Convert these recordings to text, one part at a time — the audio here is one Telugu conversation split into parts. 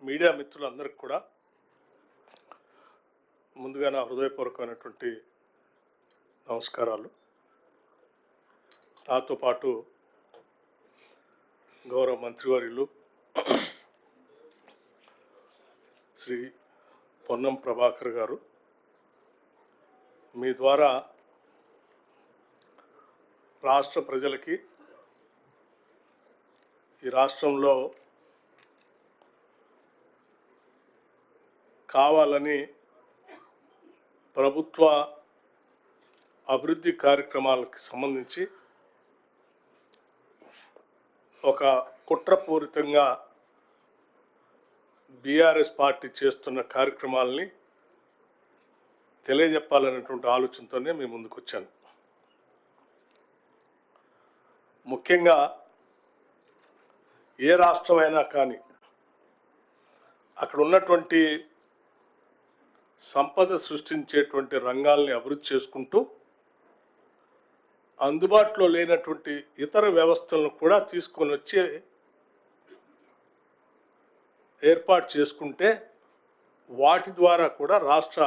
మీడియా మిత్రులందరికీ కూడా ముందుగా నా హృదయపూర్వకమైనటువంటి నమస్కారాలు. నాతో పాటు గౌరవ మంత్రివర్యులు శ్రీ పొన్నం ప్రభాకర్ గారు, మీ ద్వారా రాష్ట్ర ప్రజలకి ఈ రాష్ట్రంలో కావాలని ప్రభుత్వ అభివృద్ధి కార్యక్రమాలకు సంబంధించి ఒక కుట్రపూరితంగా బీఆర్ఎస్ పార్టీ చేస్తున్న కార్యక్రమాలని తెలియజెప్పాలనేటువంటి ఆలోచనతోనే మీ ముందుకు వచ్చాను. ముఖ్యంగా ఏ రాష్ట్రమైనా కానీ అక్కడ ఉన్నటువంటి సంపద సృష్టించేటువంటి రంగాల్ని అభివృద్ధి చేసుకుంటూ అందుబాటులో లేనటువంటి ఇతర వ్యవస్థలను కూడా తీసుకొని వచ్చి ఏర్పాటు చేసుకుంటే వాటి ద్వారా కూడా రాష్ట్ర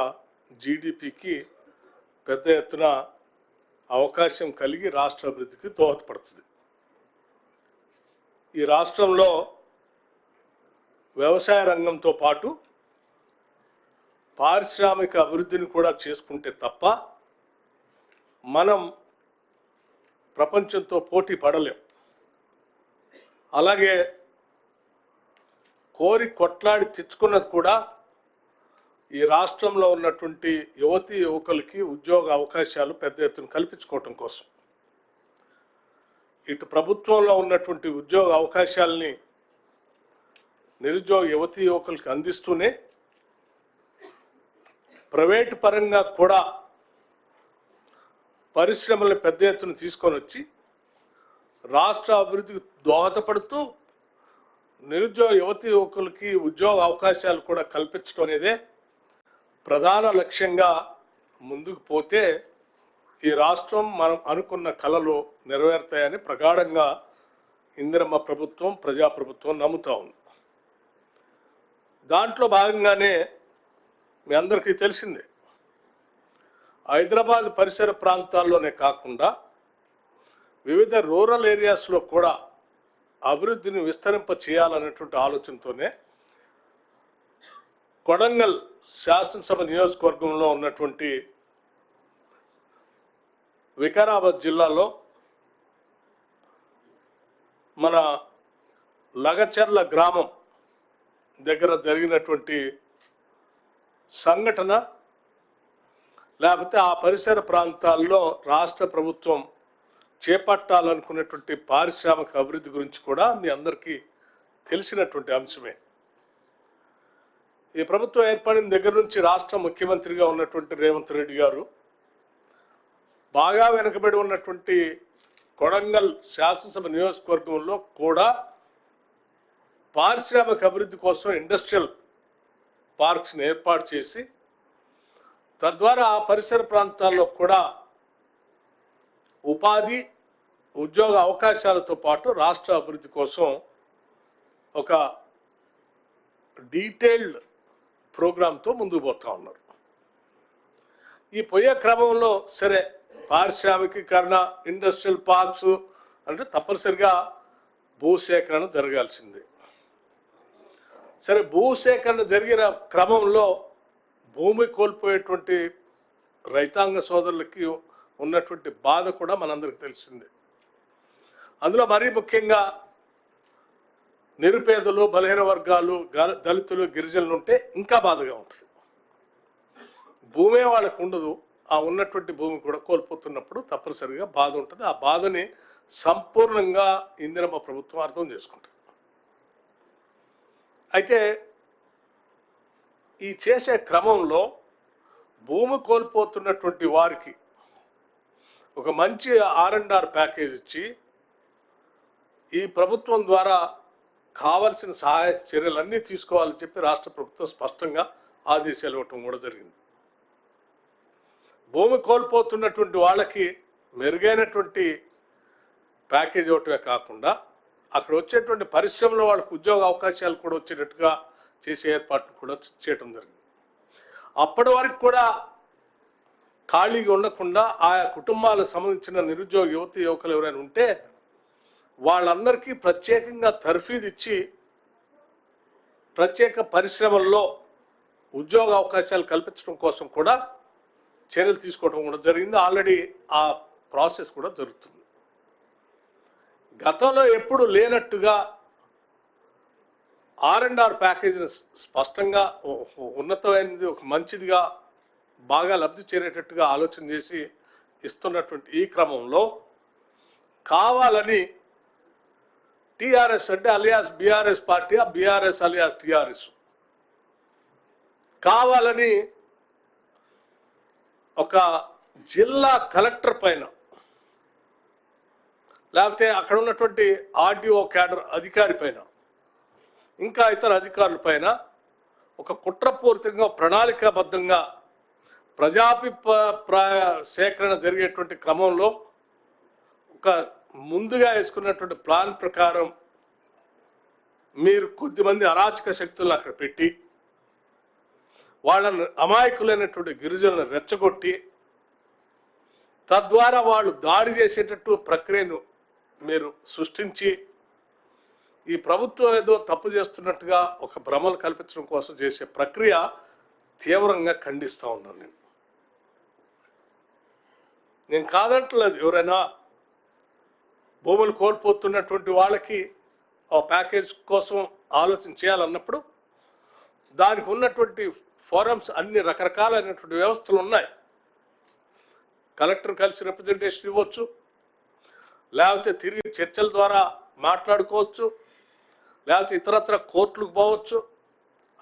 జీడిపికి పెద్ద ఎత్తున అవకాశం కలిగి రాష్ట్ర అభివృద్ధికి దోహదపడుతుంది. ఈ రాష్ట్రంలో వ్యవసాయ రంగంతో పాటు పారిశ్రామిక అభివృద్ధిని కూడా చేసుకుంటే తప్ప మనం ప్రపంచంతో పోటీ పడలేం. అలాగే కోరి కొట్లాడి తెచ్చుకున్నది కూడా ఈ రాష్ట్రంలో ఉన్నటువంటి యువతీ యువకులకి ఉద్యోగ అవకాశాలు పెద్ద ఎత్తున కల్పించుకోవటం కోసం. ఇటు ప్రభుత్వంలో ఉన్నటువంటి ఉద్యోగ అవకాశాలని నిరుద్యోగ యువతీ యువకులకి అందిస్తూనే ప్రైవేటు పరంగా కూడా పరిశ్రమలను పెద్ద ఎత్తున తీసుకొని వచ్చి రాష్ట్ర అభివృద్ధికి దోహదపడుతూ నిరుద్యోగ యువతీ యువకులకి ఉద్యోగ అవకాశాలు కూడా కల్పించడం అనేదే ప్రధాన లక్ష్యంగా ముందుకు పోతే ఈ రాష్ట్రం మనం అనుకున్న కలలు నెరవేరుతాయని ప్రగాఢంగా ఇందిరమ్మ ప్రభుత్వం, ప్రజాప్రభుత్వం నమ్ముతా ఉంది. దాంట్లో భాగంగానే మీ అందరికీ తెలిసిందే, హైదరాబాద్ పరిసర ప్రాంతాల్లోనే కాకుండా వివిధ రూరల్ ఏరియాస్లో కూడా అభివృద్ధిని విస్తరింప చేయాలనేటువంటి ఆలోచనతోనే కొడంగల్ శాసనసభ నియోజకవర్గంలో ఉన్నటువంటి వికారాబాద్ జిల్లాలో మన లగచర్ల గ్రామం దగ్గర జరిగినటువంటి సంఘటన, లేకపోతే ఆ పరిసర ప్రాంతాల్లో రాష్ట్ర ప్రభుత్వం చేపట్టాలనుకున్నటువంటి పారిశ్రామిక అభివృద్ధి గురించి కూడా మీ అందరికీ తెలిసినటువంటి అంశమే. ఈ ప్రభుత్వం ఏర్పడిన దగ్గర నుంచి రాష్ట్ర ముఖ్యమంత్రిగా ఉన్నటువంటి రేవంత్ రెడ్డి గారు బాగా వెనుకబడి ఉన్నటువంటి కొడంగల్ శాసనసభ నియోజకవర్గంలో కూడా పారిశ్రామిక అభివృద్ధి కోసం ఇండస్ట్రియల్ పార్క్స్ని ఏర్పాటు చేసి తద్వారా ఆ పరిసర ప్రాంతాల్లో కూడా ఉపాధి, ఉద్యోగ అవకాశాలతో పాటు రాష్ట్ర అభివృద్ధి కోసం ఒక డీటెయిల్డ్ ప్రోగ్రాంతో ముందుకు పోతూ ఉన్నారు. ఈ పోయే క్రమంలో సరే పారిశ్రామికీకరణ, ఇండస్ట్రియల్ పార్క్స్ అంటే తప్పనిసరిగా భూసేకరణ జరగాల్సిందే. సరే, భూసేకరణ జరిగిన క్రమంలో భూమి కోల్పోయేటువంటి రైతాంగ సోదరులకి ఉన్నటువంటి బాధ కూడా మనందరికీ తెలిసిందే. అందులో మరీ ముఖ్యంగా నిరుపేదలు, బలహీన వర్గాలు, దళితులు, గిరిజనులు ఉంటే ఇంకా బాధగా ఉంటుంది. భూమే వాళ్ళకు ఉండదు, ఆ ఉన్నటువంటి భూమి కూడా కోల్పోతున్నప్పుడు తప్పనిసరిగా బాధ ఉంటుంది. ఆ బాధని సంపూర్ణంగా ఇందిరమ్మ ప్రభుత్వం అర్థం చేసుకుంటుంది. అయితే ఈ చేసే క్రమంలో భూమి కోల్పోతున్నటువంటి వారికి ఒక మంచి R&R ప్యాకేజ్ ఇచ్చి ఈ ప్రభుత్వం ద్వారా కావలసిన సహాయ చర్యలన్నీ తీసుకోవాలని చెప్పి రాష్ట్ర ప్రభుత్వం స్పష్టంగా ఆదేశాలు ఇవ్వటం కూడా జరిగింది. భూమి కోల్పోతున్నటువంటి వాళ్ళకి మెరుగైనటువంటి ప్యాకేజ్ ఇవ్వటమే కాకుండా అక్కడ వచ్చేటువంటి పరిశ్రమలో వాళ్ళకు ఉద్యోగ అవకాశాలు కూడా వచ్చేటట్టుగా చేసే ఏర్పాట్లు కూడా చేయటం జరిగింది. అప్పటి వరకు కూడా ఖాళీగా ఉండకుండా ఆయా కుటుంబాలకు సంబంధించిన నిరుద్యోగ యువకులు ఎవరైనా ఉంటే వాళ్ళందరికీ ప్రత్యేకంగా తర్ఫీదు ఇచ్చి ప్రత్యేక పరిశ్రమల్లో ఉద్యోగ అవకాశాలు కల్పించడం కోసం కూడా చర్యలు తీసుకోవడం కూడా జరిగింది. ఆల్రెడీ ఆ ప్రాసెస్ కూడా జరుగుతుంది. గతంలో ఎప్పుడు లేనట్టుగా R&R ప్యాకేజీని స్పష్టంగా ఉన్నతమైనది, ఒక మంచిదిగా బాగా లబ్ధి చేరేటట్టుగా ఆలోచన చేసి ఇస్తున్నటువంటి ఈ క్రమంలో కావాలని టీఆర్ఎస్ అంటే alias BRS party, BRS alias TRS కావాలని ఒక జిల్లా కలెక్టర్ పైన లేకపోతే అక్కడ ఉన్నటువంటి ఆర్డీఓ క్యాడర్ అధికారి పైన ఇంకా ఇతర అధికారుల పైన ఒక కుట్రపూరితంగా ప్రణాళికాబద్ధంగా ప్రజాభిప్రాయ సేకరణ జరిగేటువంటి క్రమంలో ఒక ముందుగా వేసుకున్నటువంటి ప్లాన్ ప్రకారం మీరు కొద్దిమంది అరాచక శక్తులను అక్కడ పెట్టి వాళ్ళని అమాయకులైనటువంటి గిరిజనులను రెచ్చగొట్టి తద్వారా వాళ్ళు దాడి చేసేటట్టు ప్రక్రియను మీరు సృష్టించి ఈ ప్రభుత్వం ఏదో తప్పు చేస్తున్నట్టుగా ఒక భ్రమలు కల్పించడం కోసం చేసే ప్రక్రియ తీవ్రంగా ఖండిస్తూ ఉన్నాను. నేను కాదంటలేదు, ఎవరైనా భూములు కోల్పోతున్నటువంటి వాళ్ళకి ఆ ప్యాకేజ్ కోసం ఆలోచన చేయాలన్నప్పుడు దానికి ఉన్నటువంటి ఫోరమ్స్ అన్ని రకరకాలైనటువంటి వ్యవస్థలు ఉన్నాయి. కలెక్టర్ కలిసి రిప్రజెంటేషన్ ఇవ్వచ్చు, లేకపోతే తిరిగి చర్చల ద్వారా మాట్లాడుకోవచ్చు, లేకపోతే ఇతరత్ర కోర్టులకు పోవచ్చు.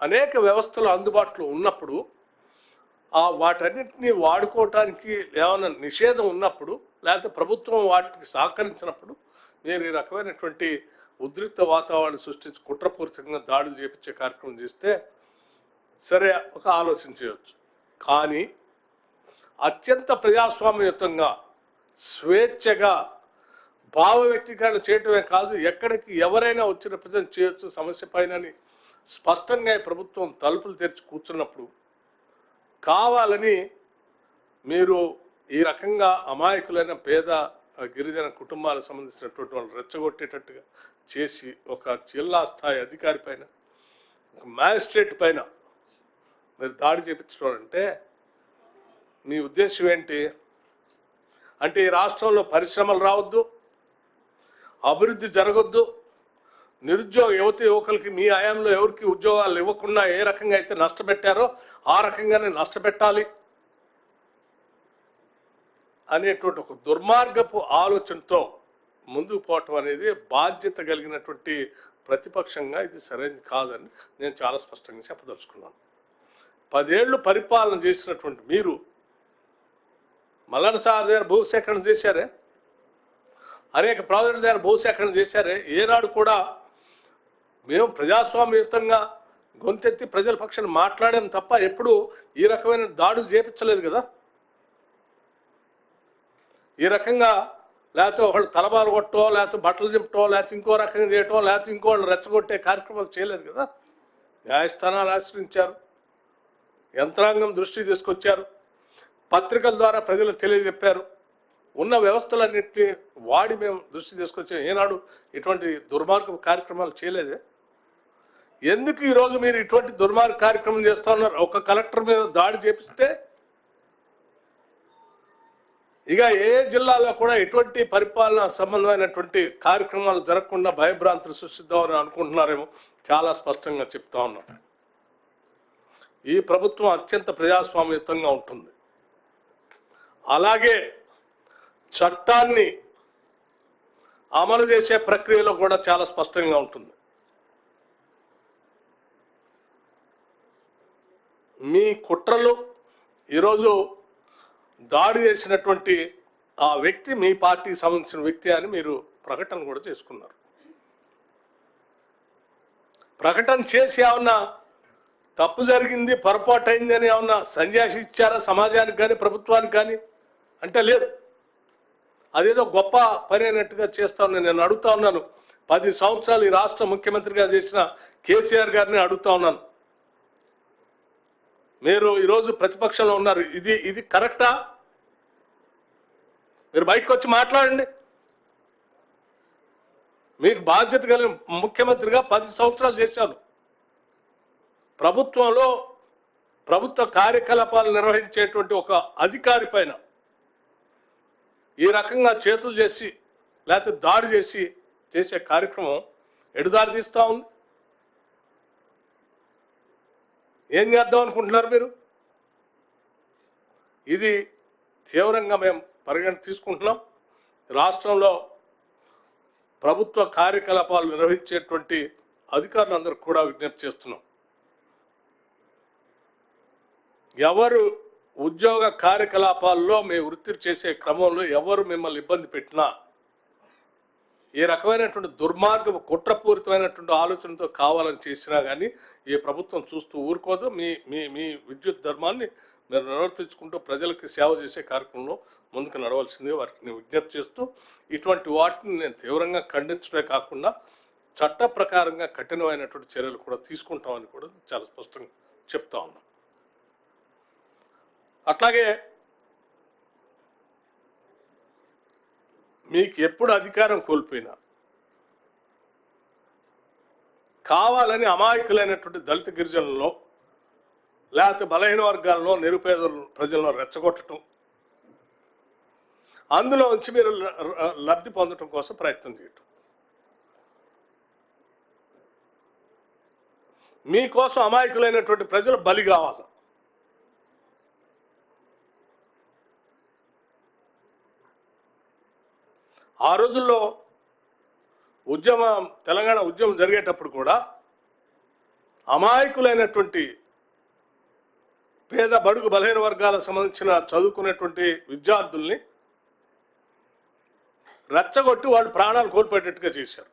అనేక వ్యవస్థలు అందుబాటులో ఉన్నప్పుడు వాటన్నిటిని వాడుకోవటానికి ఏమైనా నిషేధం ఉన్నప్పుడు లేకపోతే ప్రభుత్వం వాటికి సహకరించినప్పుడు మీరు ఈ రకమైనటువంటి ఉద్రిక్త వాతావరణం సృష్టించి కుట్రపూరితంగా దాడులు చేపించే కార్యక్రమం చేస్తే సరే ఒక ఆలోచన చేయవచ్చు. కానీ అత్యంత ప్రజాస్వామ్యయుతంగా స్వేచ్ఛగా భావ వ్యక్తీకరణ చేయటమే కాదు, ఎక్కడికి ఎవరైనా వచ్చి రిప్రజెంట్ చేయొచ్చు సమస్య పైనని స్పష్టంగా ప్రభుత్వం తలుపులు తెరిచి కూర్చున్నప్పుడు కావాలని మీరు ఈ రకంగా అమాయకులైన పేద గిరిజన కుటుంబాలకు సంబంధించినటువంటి వాళ్ళు రెచ్చగొట్టేటట్టుగా చేసి ఒక జిల్లా స్థాయి అధికారి పైన, ఒక మ్యాజిస్ట్రేట్ పైన మీరు దాడి చేయించడం అంటే మీ ఉద్దేశం ఏంటి? అంటే ఈ రాష్ట్రంలో పరిశ్రమలు రావద్దు, అభివృద్ధి జరగొద్దు, నిరుద్యోగ యువకులకి మీ హయాంలో ఎవరికి ఉద్యోగాలు ఇవ్వకుండా ఏ రకంగా అయితే నష్టపెట్టారో ఆ రకంగానే నష్టపెట్టాలి అనేటువంటి ఒక దుర్మార్గపు ఆలోచనతో ముందుకు పోవటం అనేది బాధ్యత కలిగినటువంటి ప్రతిపక్షంగా ఇది సరైనది కాదని నేను చాలా స్పష్టంగా చెప్పదలుచుకున్నాను. 10 ఏళ్ళు పరిపాలన చేసినటువంటి మీరు మల్లన్న సార్ దగ్గర భూసేకరణ చేశారే, అనేక ప్రాజెక్టుల దగ్గర భూసేకరణ చేశారే, ఏనాడు కూడా మేము ప్రజాస్వామ్యయుతంగా గొంతెత్తి ప్రజల పక్షాన్ని మాట్లాడాం తప్ప ఎప్పుడు ఈ రకమైన దాడులు చేపించలేదు కదా. ఈ రకంగా లేకపోతే ఒకళ్ళు తలబాలు కొట్టో, లేకపోతే బట్టలు చింపటో, లేకపోతే ఇంకో రకంగా చేయటం, లేకపోతే ఇంకోళ్ళు రెచ్చగొట్టే కార్యక్రమాలు చేయలేదు కదా. న్యాయస్థానాలు ఆశ్రయించారు, యంత్రాంగం దృష్టికి తీసుకొచ్చారు, పత్రికల ద్వారా ప్రజలకు తెలియజెప్పారు, ఉన్న వ్యవస్థలన్నింటినీ వాడి మేము దృష్టి తీసుకొచ్చాం. ఏనాడు ఇటువంటి దుర్మార్గ కార్యక్రమాలు చేయలేదే. ఎందుకు ఈరోజు మీరు ఇటువంటి దుర్మార్గ కార్యక్రమం చేస్తూ ఉన్నారు? ఒక కలెక్టర్ మీద దాడి చేపిస్తే ఇక ఏ జిల్లాలో కూడా ఎటువంటి పరిపాలన సంబంధమైనటువంటి కార్యక్రమాలు జరగకుండా భయభ్రాంతులు సృష్టిద్దామని అనుకుంటున్నారేమో చాలా స్పష్టంగా చెప్తా ఉన్నాం. ఈ ప్రభుత్వం అత్యంత ప్రజాస్వామ్యయుతంగా ఉంటుంది, అలాగే చట్టాన్ని అమలు చేసే ప్రక్రియలో కూడా చాలా స్పష్టంగా ఉంటుంది. మీ కుట్రలు ఈరోజు దాడి చేసినటువంటి ఆ వ్యక్తి మీ పార్టీకి సంబంధించిన వ్యక్తి అని మీరు ప్రకటన కూడా చేసుకున్నారు. ప్రకటన చేసి ఏమన్నా తప్పు జరిగింది, పొరపాటు అయింది అని ఏమన్నా సంజాషి ఇచ్చారా సమాజానికి కానీ ప్రభుత్వానికి కానీ అంటే లేదు. అదేదో గొప్ప పని అయినట్టుగా చేస్తా ఉన్నాను. నేను అడుగుతా ఉన్నాను, 10 సంవత్సరాలు ఈ రాష్ట్ర ముఖ్యమంత్రిగా చేసిన కేసీఆర్ గారిని అడుగుతా ఉన్నాను, మీరు ఈరోజు ప్రతిపక్షంలో ఉన్నారు, ఇది కరెక్టా? మీరు బయటకు వచ్చి మాట్లాడండి. మీకు బాధ్యత కలిగిన ముఖ్యమంత్రిగా 10 సంవత్సరాలు చేశాను. ప్రభుత్వంలో ప్రభుత్వ కార్యకలాపాలు నిర్వహించేటువంటి ఒక అధికారి పైన ఈ రకంగా చేతులు చేసి లేకపోతే దాడి చేసే కార్యక్రమం ఎడుదారి తీస్తూ ఉంది. ఏం చేద్దాం అనుకుంటున్నారు మీరు? ఇది తీవ్రంగా మేము పరిగణ తీసుకుంటున్నాం. రాష్ట్రంలో ప్రభుత్వ కార్యకలాపాలు నిర్వహించేటువంటి అధికారులందరూ కూడా విజ్ఞప్తి చేస్తున్నాం. ఎవరు ఉద్యోగ కార్యకలాపాల్లో మీ వృత్తి చేసే క్రమంలో ఎవరు మిమ్మల్ని ఇబ్బంది పెట్టినా, ఏ రకమైనటువంటి దుర్మార్గం కుట్రపూరితమైనటువంటి ఆలోచనతో కావాలని చేసినా కానీ ఈ ప్రభుత్వం చూస్తూ ఊరుకోదు. మీ మీ మీ విద్యుత్ ధర్మాన్ని మీరు నిర్వర్తించుకుంటూ ప్రజలకి సేవ చేసే కార్యక్రమంలో ముందుకు నడవలసిందిగా వారికి నేను విజ్ఞప్తి చేస్తూ, ఇటువంటి వాటిని నేను తీవ్రంగా ఖండించడమే కాకుండా చట్ట ప్రకారంగా కఠినమైనటువంటి చర్యలు కూడా తీసుకుంటామని కూడా చాలా స్పష్టంగా చెప్తా ఉన్నాం. అట్లాగే మీకు ఎప్పుడు అధికారం కోల్పోయినా కావాలని అమాయకులైనటువంటి దళిత గిరిజనుల్లో లేకపోతే బలహీన వర్గాల్లో నిరుపేద ప్రజలను రెచ్చగొట్టడం, అందులో నుంచి మీరు లబ్ధి పొందడం కోసం ప్రయత్నం చేయటం, మీకోసం అమాయకులైనటువంటి ప్రజలు బలి కావాలి. ఆ రోజుల్లో తెలంగాణ ఉద్యమం జరిగేటప్పుడు కూడా అమాయకులైనటువంటి పేద బడుగు బలహీన వర్గాలకు సంబంధించిన చదువుకునేటువంటి విద్యార్థుల్ని రెచ్చగొట్టి వాళ్ళు ప్రాణాలు కోల్పోయేటట్టుగా చేశారు.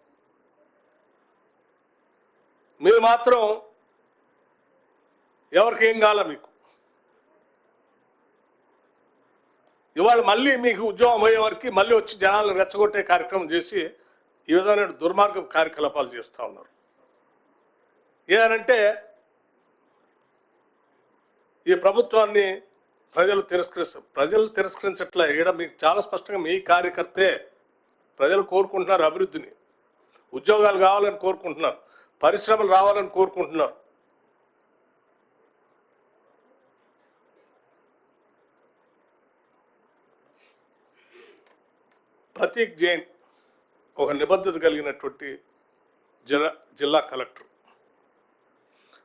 మీరు మాత్రం ఎవరికేం కావాలా మీకు ఇవాళ మళ్ళీ మీకు ఉద్యోగం అయ్యే వరకు మళ్ళీ వచ్చి జనాలను రెచ్చగొట్టే కార్యక్రమం చేసి ఈ విధమైన దుర్మార్గ కార్యకలాపాలు చేస్తూ ఉన్నారు. ఏదంటే ఈ ప్రభుత్వాన్ని ప్రజలు తిరస్కరించట్లే. ఇక్కడ మీకు చాలా స్పష్టంగా మీ కార్యకర్తే ప్రజలు కోరుకుంటున్నారు అభివృద్ధిని, ఉద్యోగాలు కావాలని కోరుకుంటున్నారు, పరిశ్రమలు రావాలని కోరుకుంటున్నారు. ప్రతీక్ జైన్ ఒక నిబద్ధత కలిగినటువంటి జిల్లా కలెక్టర్.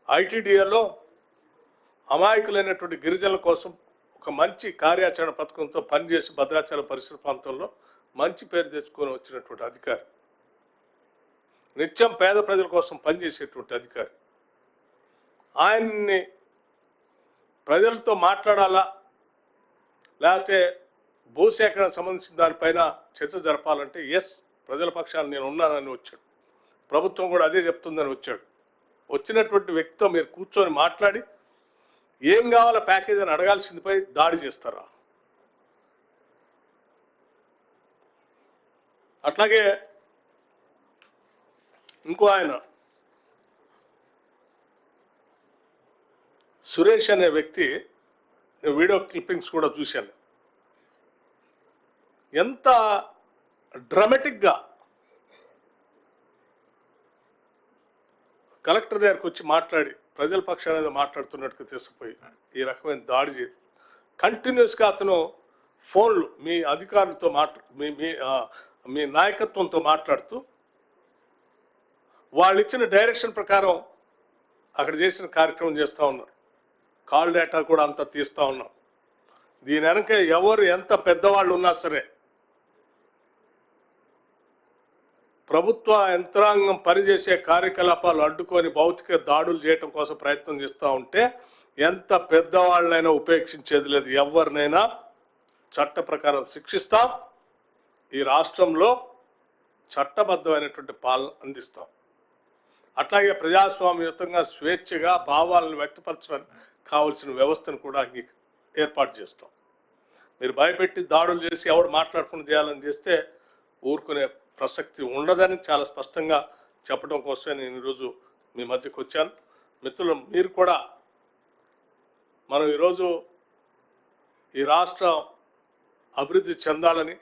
ఐటీడీఏలో అమాయకులైనటువంటి గిరిజనుల కోసం ఒక మంచి కార్యాచరణ పథకంతో పనిచేసి భద్రాచలం పరిసర ప్రాంతంలో మంచి పేరు తెచ్చుకొని వచ్చినటువంటి అధికారి, నిత్యం పేద ప్రజల కోసం పనిచేసేటువంటి అధికారి. ఆయన్ని ప్రజలతో మాట్లాడాలా లేకపోతే భూసేకరణకు సంబంధించిన దానిపైన చర్చ జరపాలంటే ప్రజల పక్షాన్ని నేను ఉన్నానని వచ్చాడు. ప్రభుత్వం కూడా అదే చెప్తుందని వచ్చాడు. వచ్చినటువంటి వ్యక్తితో మీరు కూర్చొని మాట్లాడి ఏం కావాలో ప్యాకేజ్ అని అడగాల్సిందిపై దాడి చేస్తారా? అట్లాగే ఇంకో ఆయన సురేష్ అనే వ్యక్తి, వీడియో క్లిప్పింగ్స్ కూడా చూశాను. ఎంత డ్రామాటిక్గా కలెక్టర్ దగ్గరకు వచ్చి మాట్లాడి ప్రజల పక్షాన్ని మాట్లాడుతున్నట్టుగా తీసుకుపోయి ఈ రకమైన దాడి చేసి కంటిన్యూస్గా అతను ఫోన్లు మీ అధికారులతో మీ నాయకత్వంతో మాట్లాడుతూ వాళ్ళు ఇచ్చిన డైరెక్షన్ ప్రకారం అక్కడ చేసిన కార్యక్రమం చేస్తూ ఉన్నారు. కాల్ డేటా కూడా అంతా తీస్తూ ఉన్నాం. దీని వెనక ఎవరు ఎంత పెద్దవాళ్ళు ఉన్నా సరే ప్రభుత్వ యంత్రాంగం పనిచేసే కార్యకలాపాలు అడ్డుకొని భౌతిక దాడులు చేయడం కోసం ప్రయత్నం చేస్తూ ఉంటే ఎంత పెద్దవాళ్ళైనా ఉపేక్షించేది లేదు. ఎవరినైనా చట్ట ప్రకారం శిక్షిస్తాం. ఈ రాష్ట్రంలో చట్టబద్ధమైనటువంటి పాలన అందిస్తాం. అట్లాగే ప్రజాస్వామ్యయుతంగా స్వేచ్ఛగా భావాలను వ్యక్తపరచడానికి కావలసిన వ్యవస్థను కూడా ఏర్పాటు చేస్తాం. మీరు భయపెట్టి దాడులు చేసి ఎవడు మాట్లాడకుండా చేయాలని చేస్తే ఊరుకునే ప్రసక్తి ఉండదని చాలా స్పష్టంగా చెప్పడం కోసమే నేను ఈరోజు మీ మధ్యకు వచ్చాను. మిత్రులు, మీరు కూడా మనం ఈరోజు ఈ రాష్ట్రం అభివృద్ధి చెందాలని,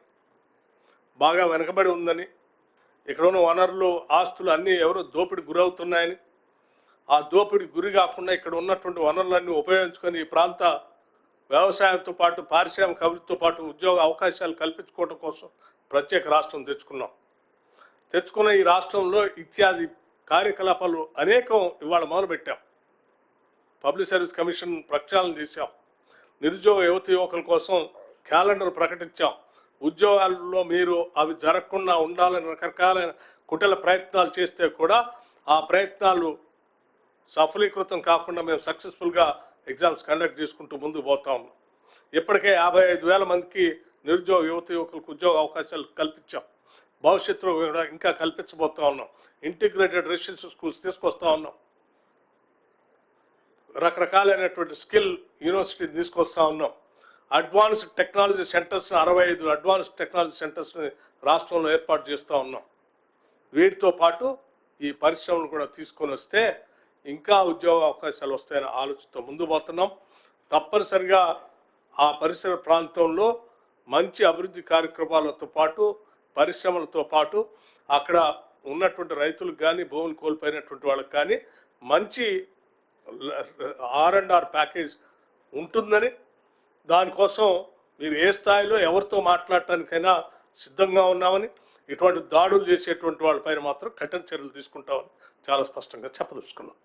బాగా వెనకబడి ఉందని, ఇక్కడ ఉన్న వనరులు ఆస్తులు అన్నీ ఎవరో దోపిడికి గురవుతున్నాయని, ఆ దోపిడికి గురి కాకుండా ఇక్కడ ఉన్నటువంటి వనరులన్నీ ఉపయోగించుకొని ఈ ప్రాంత వ్యవసాయంతో పాటు పారిశ్రామిక అభివృద్ధితో పాటు ఉద్యోగ అవకాశాలు కల్పించుకోవడం కోసం ప్రత్యేక రాష్ట్రం తెచ్చుకున్న ఈ రాష్ట్రంలో ఇత్యాది కార్యకలాపాలు అనేకం ఇవాళ మొదలుపెట్టాం. పబ్లిక్ సర్వీస్ కమిషన్ ప్రక్షాళన చేశాం, నిరుద్యోగ యువకుల కోసం క్యాలెండర్ ప్రకటించాం, ఉద్యోగాల్లో మీరు అవి జరగకుండా ఉండాలని రకరకాలైన కుటిల ప్రయత్నాలు చేస్తే కూడా ఆ ప్రయత్నాలు సఫలీకృతం కాకుండా మేము సక్సెస్ఫుల్గా ఎగ్జామ్స్ కండక్ట్ చేసుకుంటూ ముందుకు పోతా ఉన్నాం. ఇప్పటికే 55,000 మందికి నిరుద్యోగ యువకులకు ఉద్యోగ అవకాశాలు కల్పించాం, భవిష్యత్తులో కూడా ఇంకా కల్పించబోతా ఉన్నాం. ఇంటిగ్రేటెడ్ రెసిడెన్షియల్ స్కూల్స్ తీసుకొస్తా ఉన్నాం, రకరకాలైనటువంటి స్కిల్ యూనివర్సిటీని తీసుకొస్తా ఉన్నాం. అడ్వాన్స్డ్ టెక్నాలజీ సెంటర్స్ని 65 అడ్వాన్స్డ్ టెక్నాలజీ సెంటర్స్ని రాష్ట్రంలో ఏర్పాటు చేస్తూ ఉన్నాం. వీటితో పాటు ఈ పరిశ్రమలు కూడా తీసుకొని వస్తే ఇంకా ఉద్యోగ అవకాశాలు వస్తాయనే ఆలోచనతో ముందు పోతున్నాం. తప్పనిసరిగా ఆ పరిసర ప్రాంతంలో మంచి అభివృద్ధి కార్యక్రమాలతో పాటు పరిశ్రమలతో పాటు అక్కడ ఉన్నటువంటి రైతులకు కానీ భూములు కోల్పోయినటువంటి వాళ్ళకి కానీ మంచి R&R ప్యాకేజ్ ఉంటుందని, దానికోసం మీరు ఏ స్థాయిలో ఎవరితో మాట్లాడటానికైనా సిద్ధంగా ఉన్నామని, ఇటువంటి దాడులు చేసేటువంటి వాళ్ళపైన మాత్రం కఠిన చర్యలు తీసుకుంటామని చాలా స్పష్టంగా చెప్పదలుచుకున్నాం.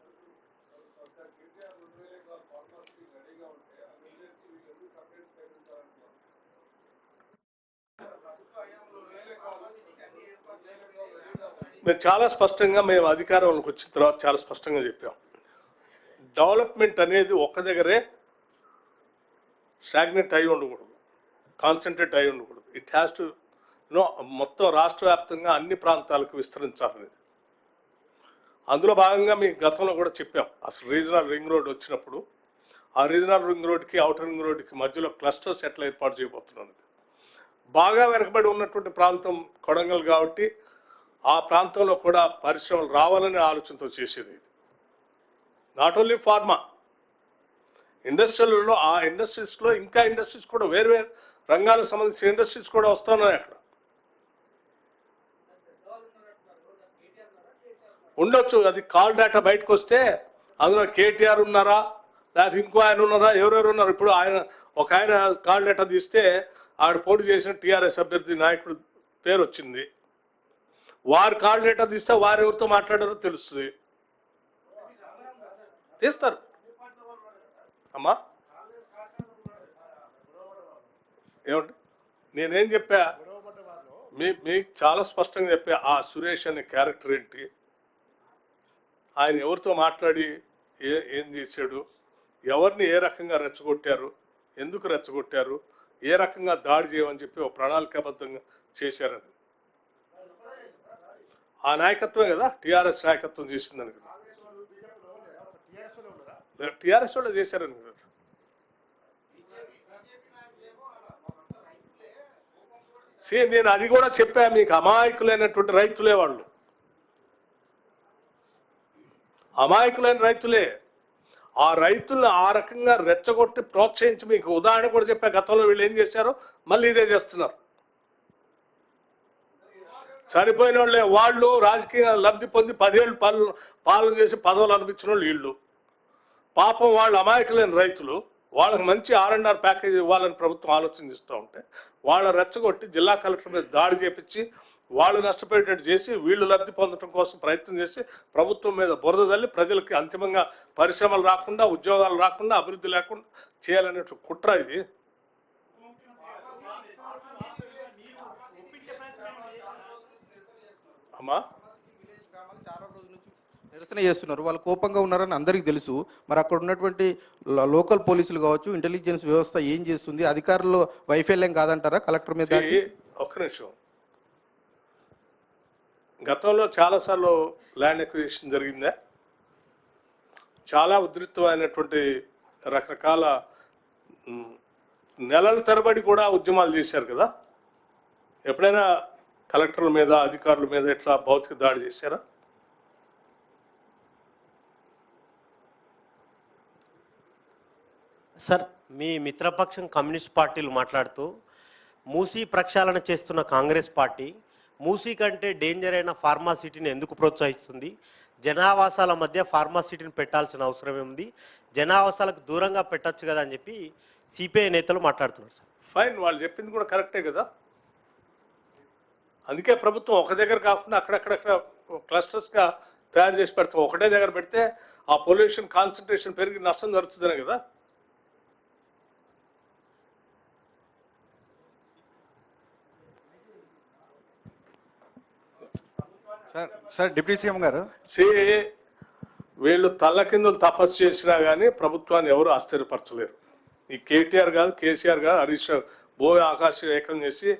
మేము చాలా స్పష్టంగా మేము అధికారంలోకి వచ్చిన తర్వాత చాలా స్పష్టంగా చెప్పాం, డెవలప్మెంట్ అనేది ఒక్క దగ్గరే స్టాగ్నెట్ అయి ఉండకూడదు, కాన్సన్ట్రేట్ అయి ఉండకూడదు. ఇట్ హ్యాస్ టు మొత్తం రాష్ట్ర వ్యాప్తంగా అన్ని ప్రాంతాలకు విస్తరించాలనేది. అందులో భాగంగా మీ గతంలో కూడా చెప్పాం, అసలు రీజనల్ రింగ్ రోడ్ వచ్చినప్పుడు ఆ రీజనల్ రింగ్ రోడ్కి అవుటర్ రింగ్ రోడ్కి మధ్యలో క్లస్టర్స్ ఎట్లా ఏర్పాటు చేయబోతున్నాం. బాగా వెనకబడి ఉన్నటువంటి ప్రాంతం కొడంగల్ కాబట్టి ఆ ప్రాంతంలో కూడా పరిశ్రమలు రావాలనే ఆలోచనతో చేసేది. నాట్ ఓన్లీ ఫార్మా ఇండస్ట్రీలలో, ఆ ఇండస్ట్రీస్లో ఇంకా ఇండస్ట్రీస్ కూడా వేరు వేరు రంగాలకు సంబంధించిన ఇండస్ట్రీస్ కూడా వస్తున్నాయి. అక్కడ ఉండొచ్చు, అది కాల్ డేటా బయటకు వస్తే అందులో కేటీఆర్ ఉన్నారా లేకపోతే ఇంకో ఆయన ఉన్నారా, ఎవరెవరు ఉన్నారు. ఇప్పుడు ఒక ఆయన కాల్ డేటా తీస్తే ఆడ పోటీ చేసిన టీఆర్ఎస్ అభ్యర్థి నాయకుడు పేరు వచ్చింది, వారు కాల్ డేటా తీస్తే వారు ఎవరితో మాట్లాడారో తెలుస్తుంది, తీస్తారు. అమ్మా ఏమండి, నేనేం చెప్పా, మీకు చాలా స్పష్టంగా చెప్పా, ఆ సురేష్ అనే క్యారెక్టర్ ఏంటి, ఆయన ఎవరితో మాట్లాడి ఏం చేశాడు, ఎవరిని ఏ రకంగా రెచ్చగొట్టారు, ఎందుకు రెచ్చగొట్టారు, ఏ రకంగా దాడి చేయమని చెప్పి ఒక ప్రణాళికాబద్ధంగా చేశారని. ఆ నాయకత్వమే కదా టీఆర్ఎస్ నాయకత్వం చేసిందని కదా, టీఆర్ఎస్ వాళ్ళు చేశారని కదా. నేను అది కూడా చెప్పా, మీకు అమాయకులైనటువంటి రైతులే వాళ్ళు, అమాయకులైన రైతులే. ఆ రైతులను ఆ రకంగా రెచ్చగొట్టి ప్రోత్సహించి మీకు ఉదాహరణ కూడా చెప్పా, గతంలో వీళ్ళు ఏం చేశారో మళ్ళీ ఇదే చేస్తున్నారు. చనిపోయిన వాళ్ళే వాళ్ళు రాజకీయ లబ్ధి పొంది 10 ఏళ్ళు పాలన చేసి పదవులు అనిపించిన వాళ్ళు వీళ్ళు. పాపం వాళ్ళు అమాయకులైన రైతులు, వాళ్ళకి మంచి R&R ప్యాకేజ్ ఇవ్వాలని ప్రభుత్వం ఆలోచనిస్తూ ఉంటే వాళ్ళ రెచ్చగొట్టి జిల్లా కలెక్టర్ మీద దాడి చేపించి వాళ్ళు నష్టపోయేటట్టు చేసి వీళ్ళు లబ్ధి పొందడం కోసం ప్రయత్నం చేసి ప్రభుత్వం మీద బురద జల్లి ప్రజలకి అంతిమంగా పరిశ్రమలు రాకుండా, ఉద్యోగాలు రాకుండా, అభివృద్ధి లేకుండా చేయాలనే కుట్ర ఇది. అమ్మా చాలా రోజుల నుంచి నిరసన చేస్తున్నారు, వాళ్ళు కోపంగా ఉన్నారని అందరికీ తెలుసు. మరి అక్కడ ఉన్నటువంటి లోకల్ పోలీసులు కావచ్చు, ఇంటెలిజెన్స్ వ్యవస్థ ఏం చేస్తుంది, అధికారులు వైఫల్యం కాదంటారా కలెక్టర్ మీద? ఒక్క నిమిషం, గతంలో చాలాసార్లు ల్యాండ్ ఎక్విజిషన్ జరిగిందా, చాలా ఉధృతమైనటువంటి రకరకాల నెలల తరబడి కూడా ఉద్యమాలు చేశారు కదా. ఎప్పుడైనా కలెక్టర్ల మీద, అధికారుల మీద ఎట్లా భౌతిక దాడి చేశారా? సార్, మీ మిత్రపక్షం కమ్యూనిస్ట్ పార్టీలు మాట్లాడుతూ మూసీ ప్రక్షాళన చేస్తున్న కాంగ్రెస్ పార్టీ మూసీ కంటే డేంజర్ అయిన ఫార్మాసిటీని ఎందుకు ప్రోత్సహిస్తుంది? జనావాసాల మధ్య ఫార్మాసిటీని పెట్టాల్సిన అవసరం ఉంది, జనావాసాలకు దూరంగా పెట్టచ్చు కదా అని చెప్పి సిపిఐ నేతలు మాట్లాడుతున్నారు సార్. ఫైన్, వాళ్ళు చెప్పింది కూడా కరెక్టే కదా. అందుకే ప్రభుత్వం ఒక దగ్గర కాకుండా అక్కడక్కడక్కడ క్లస్టర్స్గా తయారు చేసి పెడతాం. ఒకటే దగ్గర పెడితే ఆ పొల్యూషన్ కాన్సన్ట్రేషన్ పెరిగి నష్టం జరుగుతుందనే కదా. సార్ డిప్యూటీ సీఎం గారు, వీళ్ళు తల్లకిందులు తపస్సు చేసినా కానీ ప్రభుత్వాన్ని ఎవరు ఆశ్చర్యపరచలేరు. ఈ కేటీఆర్ కాదు, కేసీఆర్ కాదు, హరీష్ రావు భూమి ఆకాశం ఏకం చేసి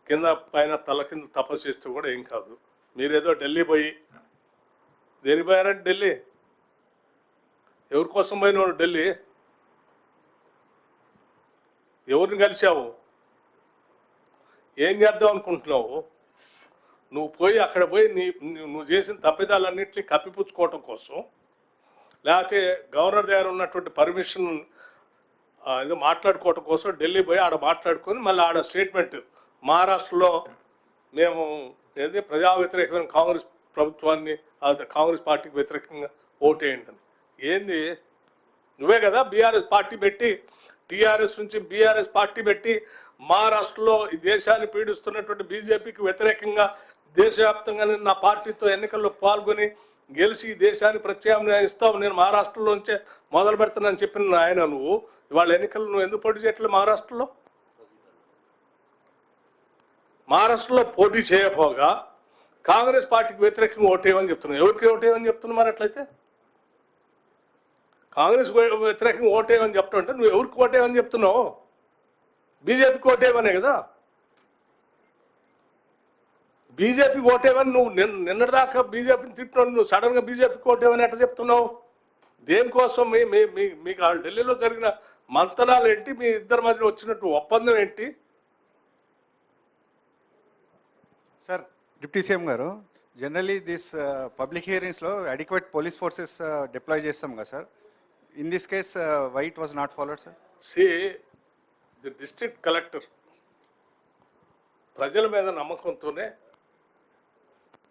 కింద పైన తల్లకిందులు తపస్సు చేస్తే కూడా ఏం కాదు. మీరేదో ఢిల్లీ పోయి దేనికి పోయారంటే ఢిల్లీ ఎవరి కోసం పోయినావు? ఢిల్లీ ఎవరిని కలిసావు? ఏం చేద్దాం అనుకుంటున్నావు? నువ్వు పోయి అక్కడ పోయి నువ్వు చేసిన తప్పిదాలన్నింటినీ కప్పిపుచ్చుకోవటం కోసం, లేకపోతే గవర్నర్ దగ్గర ఉన్నటువంటి పర్మిషన్ ఏదో మాట్లాడుకోవటం కోసం ఢిల్లీ పోయి ఆడ మాట్లాడుకొని మళ్ళీ ఆడ స్టేట్మెంట్ మహారాష్ట్రలో మేము ఏది ప్రజా వ్యతిరేకమైన కాంగ్రెస్ ప్రభుత్వాన్ని కాంగ్రెస్ పార్టీకి వ్యతిరేకంగా ఓటేయండి అని. ఏంది? నువ్వే కదా బీఆర్ఎస్ పార్టీ పెట్టి, టీఆర్ఎస్ నుంచి బీఆర్ఎస్ పార్టీ పెట్టి మహారాష్ట్రలో ఈ దేశాన్ని పీడిస్తున్నటువంటి బీజేపీకి వ్యతిరేకంగా దేశవ్యాప్తంగా నా పార్టీతో ఎన్నికల్లో పాల్గొని గెలిచి దేశాన్ని ప్రత్యామ్నాయం ఇస్తావు, నేను మహారాష్ట్రలోంచే మొదలు పెడతానని చెప్పిన ఆయన నువ్వు ఇవాళ ఎన్నికలు నువ్వు ఎందుకు పోటీ చేయట్లేదు? మహారాష్ట్రలో పోటీ చేయకపోగా కాంగ్రెస్ పార్టీకి వ్యతిరేకంగా ఓటేయమని చెప్తున్నావు. ఎవరికి ఓటేయమని చెప్తున్నావు? మరి అట్లయితే కాంగ్రెస్ వ్యతిరేకంగా ఓటేయమని చెప్తుంటే నువ్వు ఎవరికి ఓటేయమని చెప్తున్నావు? బీజేపీకి ఓటేయమనే కదా. బీజేపీకి ఓటేవని నువ్వు నిన్నటిదాకా బీజేపీని తిట్టున్నావు, నువ్వు సడన్గా బీజేపీకి ఓటేవని ఎట్లా చెప్తున్నావు? దేనికోసం? మీకు ఆ ఢిల్లీలో జరిగిన మంతనాలు ఏంటి? మీ ఇద్దరి మధ్యలో వచ్చినట్టు ఒప్పందం ఏంటి? సార్ డిప్యూటీ సీఎం గారు, జనరలీ దిస్ పబ్లిక్ హియరింగ్స్లో అడిక్వేట్ పోలీస్ ఫోర్సెస్ డిప్లాయ్ చేస్తాం కదా sir. In this case why it was not followed sir? The district collector ప్రజల మీద నమ్మకంతోనే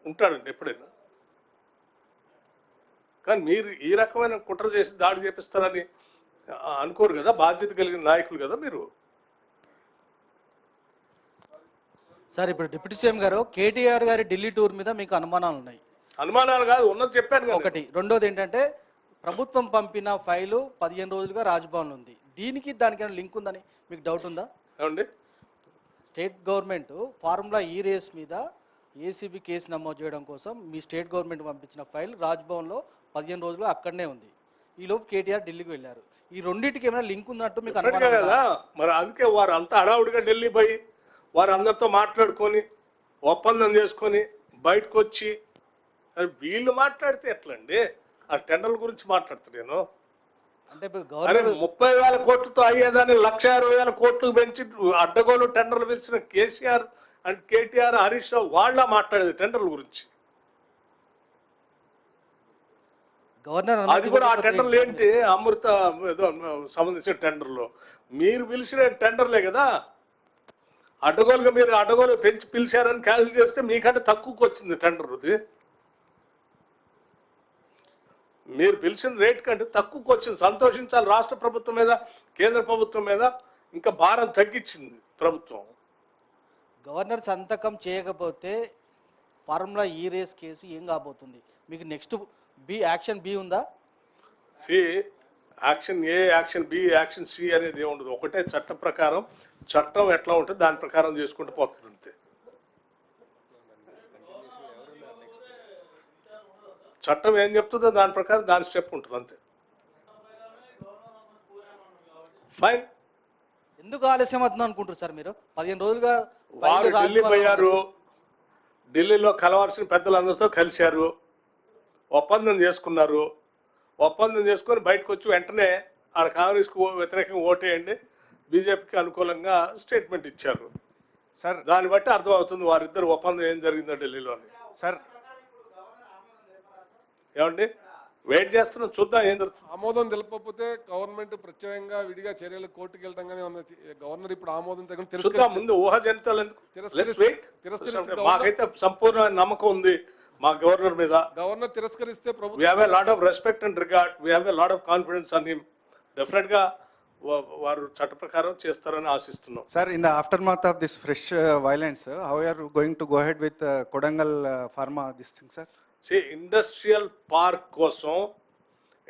ఉంటాడండి ఎప్పుడైనా. కానీ మీరు ఈ రకమైన కుట్ర చేసి దాడి చేపిస్తారని అనుకోరు కదా. బాధ్యత కలిగిన నాయకులు కదా మీరు. సార్, ఇప్పుడు డిప్యూటీ సీఎం గారు కేటీఆర్ గారి ఢిల్లీ టూర్ మీద మీకు అనుమానాలు ఉన్నాయి. అనుమానాలు కాదు, ఉన్నది చెప్పాను కదా. ఒకటి. రెండోది ఏంటంటే ప్రభుత్వం పంపిన ఫైలు 15 రోజులుగా రాజ్భవన్ ఉంది. దీనికి దానికైనా లింక్ ఉందని మీకు డౌట్ ఉందా? ఏమండి, స్టేట్ గవర్నమెంట్ ఫార్ములా ఈ రేస్ మీద ఏసీబీ కేసు నమోదు చేయడం కోసం మీ స్టేట్ గవర్నమెంట్ పంపించిన ఫైల్ రాజ్భవన్లో 15 రోజులు అక్కడనే ఉంది. ఈలోపు కేటీఆర్ ఢిల్లీకి వెళ్ళారు. ఈ రెండింటికి ఏమైనా లింక్ ఉన్నట్టు మీకు అనుమానం కదా. మరి అందుకే వారు అంతా హడావుడిగా ఢిల్లీ పోయి వారు అందరితో మాట్లాడుకొని ఒప్పందం చేసుకొని బయటకు వచ్చి వీళ్ళు మాట్లాడితే ఎట్లండి? ఆ టెండర్ల గురించి మాట్లాడుతాను నేను. అంటే ఇప్పుడు 30,000 కోట్లతో అయ్యేదాన్ని 1,60,000 కోట్లకు పెంచి అడ్డగోలు టెండర్లు పిలిచిన కేసీఆర్ అండ్ కేటీఆర్, హరీష్ రావు వాళ్ళ మాట్లాడేది టెండర్ల గురించి. గవర్నర్ అది కూడా ఆ టెండర్లు ఏంటి? అమృత ఏదో సంబంధించిన టెండర్లు మీరు పిలిచిన టెండర్లే కదా. అడ్డగోలుగా మీరు అడ్డగోలు పెంచి పిలిచారని క్యాన్సిల్ చేస్తే మీకంటే తక్కువకి వచ్చింది టెండర్. అది మీరు పిలిచిన రేట్ కంటే తక్కువకి వచ్చింది. సంతోషించాలి. రాష్ట్ర ప్రభుత్వం మీద, కేంద్ర ప్రభుత్వం మీద ఇంకా భారం తగ్గించింది ప్రభుత్వం. గవర్నర్ సంతకం చేయకపోతే ఫార్ములా ఈ రేస్ కేసు ఏం కాబోతుంది? మీకు నెక్స్ట్ యాక్షన్ బి ఉందా? యాక్షన్ ఏ, యాక్షన్ బి, యాక్షన్ సి అనేది ఏముండదు. ఒకటే చట్టం ప్రకారం, చట్టం ఎట్లా ఉంటుంది దాని ప్రకారం చేసుకుంటూ పోతుంది అంతే. చట్టం ఏం చెప్తుందో దాని ప్రకారం దాని స్టెప్ ఉంటుంది అంతే. ఫైన్. ఎందుకు ఆలస్యం అవుతుంది అనుకుంటారు సార్ మీరు? 15 రోజులుగా వారు ఢిల్లీ పోయారు, ఢిల్లీలో కలవాల్సిన పెద్దలందరితో కలిశారు, ఒప్పందం చేసుకున్నారు. ఒప్పందం చేసుకొని బయటకు వచ్చి వెంటనే ఆడ కాంగ్రెస్కు వ్యతిరేకంగా ఓటేయండి, బీజేపీకి అనుకూలంగా స్టేట్మెంట్ ఇచ్చారు సార్. దాన్ని బట్టి అర్థమవుతుంది వారిద్దరు ఒప్పందం ఏం జరిగిందో ఢిల్లీలో. సార్ ఏమండి, వెయిట్ చేస్తున్నాం, చూద్దాం ఏం జరుగుతుంది. ఆమోదం తెలపకపోతే గవర్నమెంట్ ప్రత్యేకంగా విడిగా చర్యలు కోర్టుకు వెళ్ళడం కానీ గవర్నర్ ఇప్పుడు ఆమోదం తగ్గ చూద్దాం, ముందు ఊహాజనితాలు ఎందుకు. Let's wait. మాకైతే సంపూర్ణ నమ్మకం ఉంది మా గవర్నర్ మీద. గవర్నర్ తిరస్కరిస్తే We ప్రభుత్వం have a lot of respect and regard. We have a lot of confidence on him. Definitely గా వారు చట్ట ప్రకారం చేస్తారని ఆశిస్తున్నాం. Sir, in the aftermath of this fresh violence, how are you going to go ahead with Kodangal Pharma, this thing, sir? See, industrial park కోసం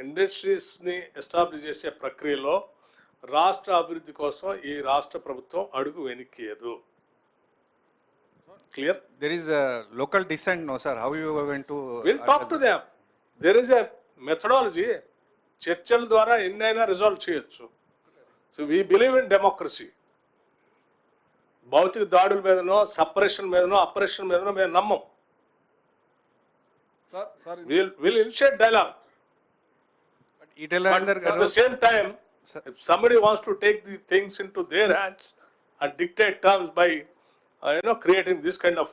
ఇండస్ట్రీస్ని ఎస్టాబ్లిష్ చేసే ప్రక్రియలో రాష్ట్ర అభివృద్ధి కోసం ఈ రాష్ట్ర ప్రభుత్వం అడుగు వెనక్కియదు. Clear? There is a local dissent, no, sir. How you are going to? We'll talk to them. There is a methodology. చర్చల ద్వారా ఎన్నైనా రిజాల్వ్ చేయొచ్చు. So we believe in democracy. భౌతిక దాడుల మీదనో సపరేషన్ మీదనో అపరేషన్ మీదనో మేము నమ్మం. Sir We'll initiate dialogue. Itel But Rajander at the garu, same time, if somebody wants to take the things into their hands and dictate terms by, creating this kind of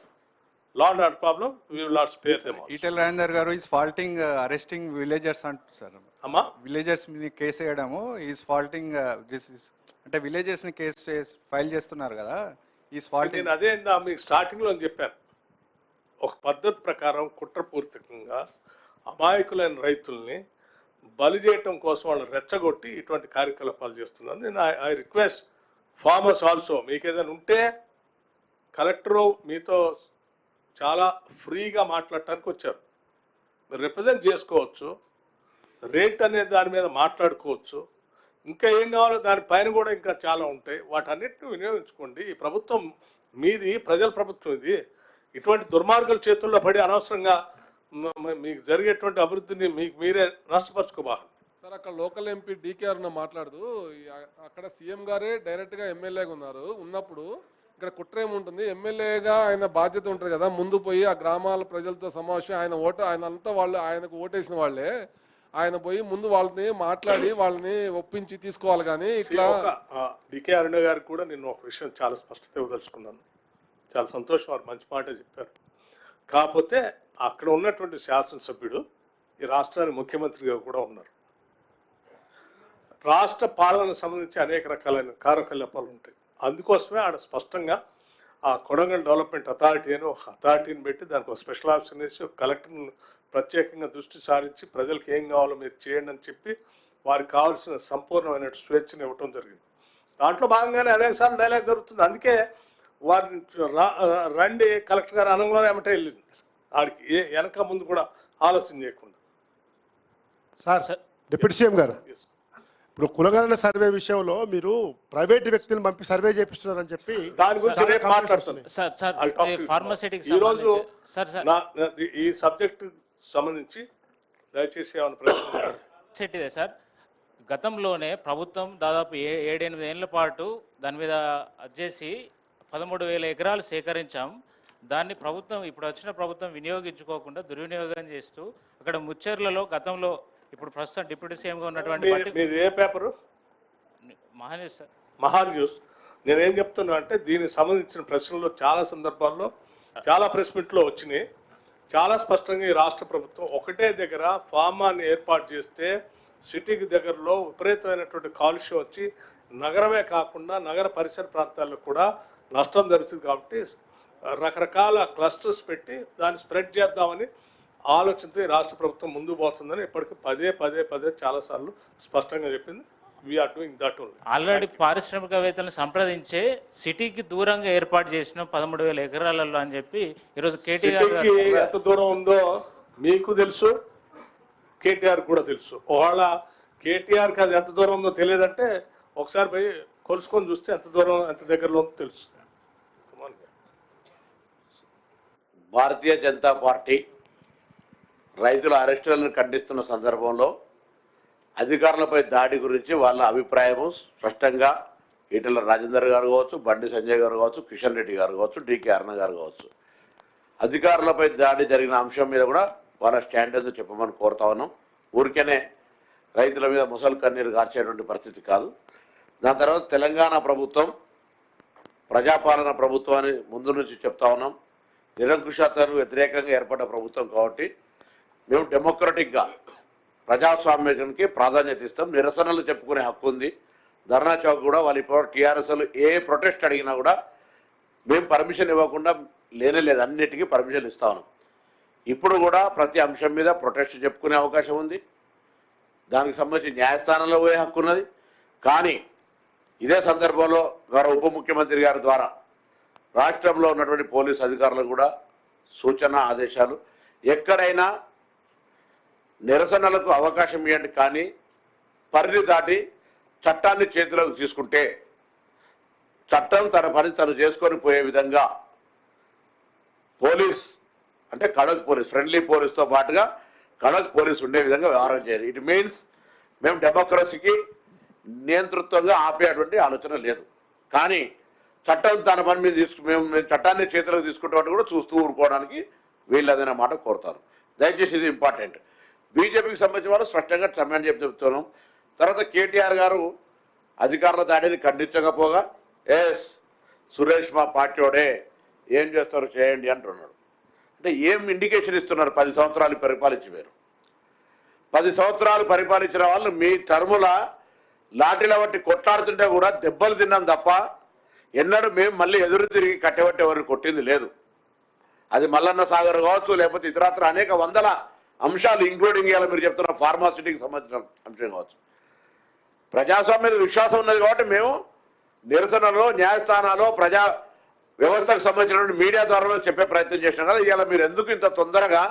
law and order problem, we will not spare them also. Itel Rajander garu is faulting arresting villagers, sir. Amma? Villagers మీద కేసు వేయడము ఈజ్ ఫాల్టింగ్ దిస్ ఇస్ అంటే విలేజర్స్ ని కేసు ఫైల్ చేస్తున్నారు కదా, ఈజ్ ఫాల్టింగ్. నేను అదే మీకు స్టార్టింగ్లో అని చెప్పాను. ఒక పద్ధతి ప్రకారం కుట్రపూర్తికంగా అమాయకులైన రైతుల్ని బలి చేయటం కోసం వాళ్ళు రెచ్చగొట్టి ఇటువంటి కార్యకలాపాలు చేస్తున్నారు. నేను ఐ రిక్వెస్ట్ ఫార్మర్స్ ఆల్సో, మీకు ఏదైనా ఉంటే కలెక్టరు మీతో చాలా ఫ్రీగా మాట్లాడటానికి వచ్చారు. మీరు రిప్రజెంట్ చేసుకోవచ్చు, రేట్ అనే దాని మీద మాట్లాడుకోవచ్చు, ఇంకా ఏం కావాలో దానిపైన కూడా ఇంకా చాలా ఉంటాయి. వాటన్నిటిని వినియోగించుకోండి. ఈ ప్రభుత్వం మీది, ప్రజల ప్రభుత్వం ఇది. ఇటువంటి దుర్మార్గుల చేతుల్లో పడి అనవసరంగా మీకు జరిగేటువంటి అభివృద్ధిని మీకు మీరే నష్టపరచుకోబాలి. సార్ అక్కడ లోకల్ ఎంపీ డీకేఆర్ మాట్లాడుతూ అక్కడ సీఎం గారే డైరెక్ట్గా ఎమ్మెల్యేగా ఉన్నప్పుడు ఇక్కడ కుట్ర ఏముంటుంది, ఎమ్మెల్యేగా ఆయన బాధ్యత ఉంటుంది కదా, ముందు పోయి ఆ గ్రామాల ప్రజలతో సమావేశం, ఆయన అంతా వాళ్ళు ఆయనకు ఓటేసిన వాళ్ళే, ఆయన పోయి ముందు వాళ్ళని మాట్లాడి వాళ్ళని ఒప్పించి తీసుకోవాలి. కానీ ఇట్లా డికే అరుణ గారికి కూడా నేను ఒక విషయం చాలా స్పష్టత ఇవ్వదలుచుకున్నాను. చాలా సంతోషం, వారు మంచి మాట చెప్పారు. కాకపోతే అక్కడ ఉన్నటువంటి శాసనసభ్యుడు ఈ రాష్ట్రానికి ముఖ్యమంత్రిగా కూడా ఉన్నారు. రాష్ట్ర పాలనకు సంబంధించి అనేక రకాలైన కార్యకలాపాలు ఉంటాయి. అందుకోసమే ఆడ స్పష్టంగా ఆ కొడంగల్ డెవలప్మెంట్ అథారిటీ అని ఒక అథారిటీని పెట్టి దానికి ఒక స్పెషల్ ఆఫీసర్ వేసి ఒక కలెక్టర్ను ప్రత్యేకంగా దృష్టి సారించి ప్రజలకు ఏం కావాలో మీరు చేయండి అని చెప్పి వారికి కావాల్సిన సంపూర్ణమైన స్వేచ్ఛను ఇవ్వటం జరిగింది. దాంట్లో భాగంగానే అనేకసార్లు డైలాగ్ జరుగుతుంది. అందుకే వారిని రండి కలెక్టర్ గారు అనగానే ఏమంటే వెళ్ళింది ఆడికి వెనక ముందు కూడా ఆలోచన చేయకుండా. సార్ డిప్యూటీ సీఎం గారు, ఇప్పుడు కులగణన సర్వే విషయంలో మీరు ప్రైవేట్ వ్యక్తిని పంపి సర్వే చేపిస్తున్నారని చెప్పి దాని గురించి రేపు మాట్లాడుతున్నాను. ఈరోజు ఈ సబ్జెక్ట్ సంబంధించి దయచేసి ఏమైనా ప్రశ్న. సార్ గతంలోనే ప్రభుత్వం దాదాపు 7-8 ఏళ్ల పాటు దాని మీద చేసి 13,000 ఎకరాలు సేకరించాం. దాన్ని ప్రభుత్వం ఇప్పుడు వచ్చిన ప్రభుత్వం వినియోగించుకోకుండా దుర్వినియోగం చేస్తూ అక్కడ ముచ్చెర్లలో గతంలో ఇప్పుడు ప్రస్తుతం డిప్యూటీ సీఎంగా ఉన్నటువంటి మీరు ఏ పేపరు? మహాన్యూస్ సార్. మహాన్యూస్. నేనేం చెప్తున్నా అంటే దీనికి సంబంధించిన ప్రశ్నలు చాలా సందర్భాల్లో చాలా ప్రెస్ మీట్లో వచ్చినాయి. చాలా స్పష్టంగా ఈ రాష్ట్ర ప్రభుత్వం ఒకటే దగ్గర ఫార్మాన్ని ఏర్పాటు చేస్తే సిటీకి దగ్గరలో విపరీతమైనటువంటి కాలుష్యం వచ్చి నగరమే కాకుండా నగర పరిసర ప్రాంతాల్లో కూడా నష్టం జరుగుతుంది. కాబట్టి రకరకాల క్లస్టర్స్ పెట్టి దాన్ని స్ప్రెడ్ చేద్దామని ఆలోచనతో ఈ రాష్ట్ర ప్రభుత్వం ముందుకు పోతుందని ఇప్పటికీ పదే చాలాసార్లు స్పష్టంగా చెప్పింది. We're doing that only. Already పారిశ్రామికవేత్తలను సంప్రదించే సిటీకి దూరంగా ఏర్పాటు చేసిన 13,000 ఎకరాలలో అని చెప్పి ఈరోజు కేటీఆర్ ఎంత దూరం ఉందో మీకు తెలుసు, కేటీఆర్ కూడా తెలుసు. ఒకవేళ కేటీఆర్కి అది ఎంత దూరం ఉందో తెలియదంటే ఒకసారి పోయి కొలుసుకొని చూస్తే ఎంత దూరం ఎంత దగ్గరలో ఉందో తెలుస్తుంది. భారతీయ జనతా పార్టీ రైతుల అరెస్టులను ఖండిస్తున్న సందర్భంలో అధికారులపై దాడి గురించి వాళ్ళ అభిప్రాయము స్పష్టంగా ఈటెల రాజేందర్ గారు కావచ్చు, బండి సంజయ్ గారు కావచ్చు, కిషన్ రెడ్డి గారు కావచ్చు, డికే అరుణ గారు కావచ్చు, అధికారులపై దాడి జరిగిన అంశం మీద కూడా వాళ్ళ స్టాండ్ ఏదో చెప్పమని కోరుతా ఉన్నాం. ఊరికేనే రైతుల మీద ముసలి కన్నీరు గార్చేటువంటి పరిస్థితి కాదు. దాని తర్వాత తెలంగాణ ప్రభుత్వం ప్రజాపాలన ప్రభుత్వాన్ని ముందు నుంచి చెప్తా ఉన్నాం. నిరంకుశతకు వ్యతిరేకంగా ఏర్పడ్డ ప్రభుత్వం కాబట్టి మేము డెమోక్రటిక్గా ప్రజాస్వామ్యానికి ప్రాధాన్యత ఇస్తాం. నిరసనలు చెప్పుకునే హక్కు ఉంది. ధర్నా చౌక్ కూడా వాళ్ళు ఇప్పుడు టీఆర్ఎస్లు ఏ ప్రొటెస్ట్ అడిగినా కూడా మేము పర్మిషన్ ఇవ్వకుండా లేనేలేదు, అన్నిటికీ పర్మిషన్ ఇస్తాను. ఇప్పుడు కూడా ప్రతి అంశం మీద ప్రొటెస్ట్ చెప్పుకునే అవకాశం ఉంది. దానికి సంబంధించి న్యాయస్థానంలో పోయే హక్కు ఉన్నది. కానీ ఇదే సందర్భంలో గౌరవ ఉప ముఖ్యమంత్రి గారి ద్వారా రాష్ట్రంలో ఉన్నటువంటి పోలీసు అధికారులకు కూడా సూచన ఆదేశాలు, ఎక్కడైనా నిరసనలకు అవకాశం ఇవ్వండి, కానీ పరిధి దాటి చట్టాన్ని చేతిలోకి తీసుకుంటే చట్టం తన పని తను చేసుకొని పోయే విధంగా పోలీస్ అంటే కడక్ పోలీస్, ఫ్రెండ్లీ పోలీస్తో పాటుగా కడక్ పోలీస్ ఉండే విధంగా వ్యవహారం చేయాలి. ఇట్ మీన్స్ మేము డెమోక్రసీకి నియంతృత్వంగా ఆపేటువంటి ఆలోచన లేదు. కానీ చట్టం తన పని మీద మేము చట్టాన్ని చేతిలోకి తీసుకుంటామని కూడా చూస్తూ ఊరుకోవడానికి వీళ్ళదనే మాట కోరుతారు. దయచేసి ఇది ఇంపార్టెంట్. బీజేపీకి సంబంధించిన వాళ్ళు స్పష్టంగా సమయం చెప్తున్నాం. తర్వాత కేటీఆర్ గారు అధికారుల దాడిని ఖండించకపోగా సురేష్ మా పార్టీోడే, ఏం చేస్తారు చేయండి అంటున్నాడు. అంటే ఏం ఇండికేషన్ ఇస్తున్నారు? 10 సంవత్సరాలు పరిపాలించి మీరు 10 సంవత్సరాలు పరిపాలించిన వాళ్ళు మీ టర్ముల లాఠీల బట్టి కొట్లాడుతుంటే కూడా దెబ్బలు తిన్నాం తప్ప ఎన్నడూ మేము మళ్ళీ ఎదురు తిరిగి కట్టబట్టి ఎవరిని కొట్టింది లేదు. అది మల్లన్న సాగర్ కావచ్చు, లేకపోతే ఇతరత్ర అనేక వందల అంశాలు ఇంక్లూడింగ్ ఇవాళ మీరు చెప్తున్న ఫార్మాసిటీకి సంబంధించిన అంశం కావచ్చు. ప్రజాస్వామ్య విశ్వాసం ఉన్నది కాబట్టి మేము నిరసనలో న్యాయస్థానాల్లో ప్రజా వ్యవస్థకు సంబంధించినటువంటి మీడియా ద్వారా చెప్పే ప్రయత్నం చేసినాం కదా. ఇవాళ మీరు ఎందుకు ఇంత తొందరగా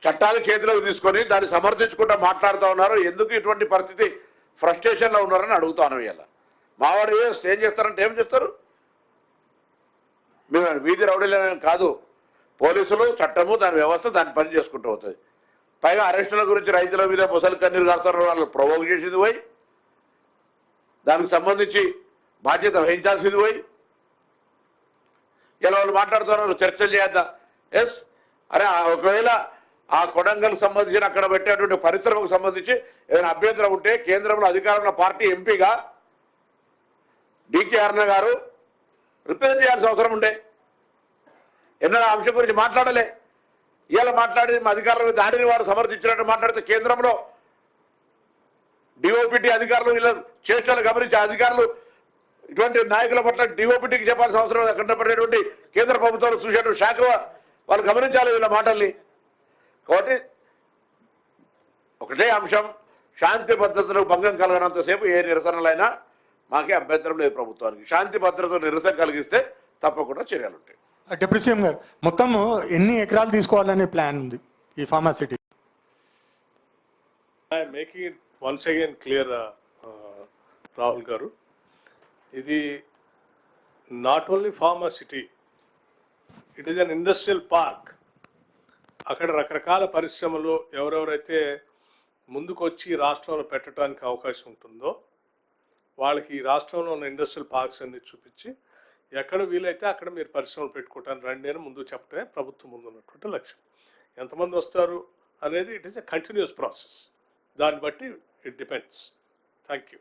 చట్టాలు చేతిలోకి తీసుకొని దాన్ని సమర్థించుకుంటూ మాట్లాడుతూ ఉన్నారు? ఎందుకు ఇటువంటి పరిస్థితి ఫ్రస్ట్రేషన్లో ఉన్నారని అడుగుతాను. ఇవాళ మావాడు ఏం చేస్తారంటే ఏం చేస్తారు? మేము వీధి రౌడీలే కాదు, పోలీసులు చట్టము దాని వ్యవస్థ దాని పని చేసుకుంటూ అవుతుంది. పైగా అరెస్టుల గురించి రైతుల మీద ముసలి కన్నీరు కడతారు, వాళ్ళు ప్రొవోక్ చేసింది పోయి, దానికి సంబంధించి బాధ్యత వహించాల్సింది పోయి ఇలా వాళ్ళు మాట్లాడుతున్నారు చర్చలు చేద్దాం. అరే ఒకవేళ ఆ కొడంగల్కి సంబంధించిన అక్కడ పెట్టేటువంటి పరిశ్రమకు సంబంధించి ఏదైనా అభ్యంతరం ఉంటే కేంద్రంలో అధికారంలో పార్టీ ఎంపీగా డికే అరుణ గారు రిప్రజెంట్ చేయాల్సిన అవసరం ఉండే. ఎన్నో అంశం గురించి మాట్లాడలే. ఇలా మాట్లాడి మా అధికారుల దాడిని వారు సమర్థించినట్టు మాట్లాడితే కేంద్రంలో డిఓపిటి అధికారులు ఇలా చేష్టలు గమనించే అధికారులు ఇటువంటి నాయకుల పట్ల డిఓపిటికి చెప్పాల్సిన అవసరం అక్కడ పడేటువంటి కేంద్ర ప్రభుత్వాలు చూసేటువంటి శాఖ వాళ్ళు గమనించాలి వీళ్ళ మాటల్ని. కాబట్టి ఒకటే అంశం, శాంతి భద్రతలకు భంగం కలగనంతసేపు ఏ నిరసనలైనా మాకే అభ్యంతరం లేదు ప్రభుత్వానికి. శాంతి భద్రతలు నిరసన కలిగిస్తే తప్పకుండా చర్యలు ఉంటాయి. డిప్యూటీ సీఎం గారు, మొత్తం ఎన్ని ఎకరాలు తీసుకోవాలనే ప్లాన్ ఉంది ఈ pharma city? Making it once again clear Rahul గారు, ఇది not only pharma city, it is an industrial park. అక్కడ రకరకాల పరిశ్రమలు ఎవరెవరైతే ముందుకు వచ్చి రాష్ట్రంలో పెట్టడానికి అవకాశం ఉంటుందో వాళ్ళకి ఈ రాష్ట్రంలో ఉన్న ఇండస్ట్రియల్ పార్క్స్ అన్ని చూపించి ఎక్కడ వీలైతే అక్కడ మీరు పరిశ్రమలు పెట్టుకోవటానికి రండి అని ముందు చెప్పడమే ప్రభుత్వం ముందు ఉన్నటువంటి లక్ష్యం. ఎంతమంది వస్తారు అనేది it is a continuous process, దాన్ని బట్టి ఇట్ డిపెండ్స్. Thank you.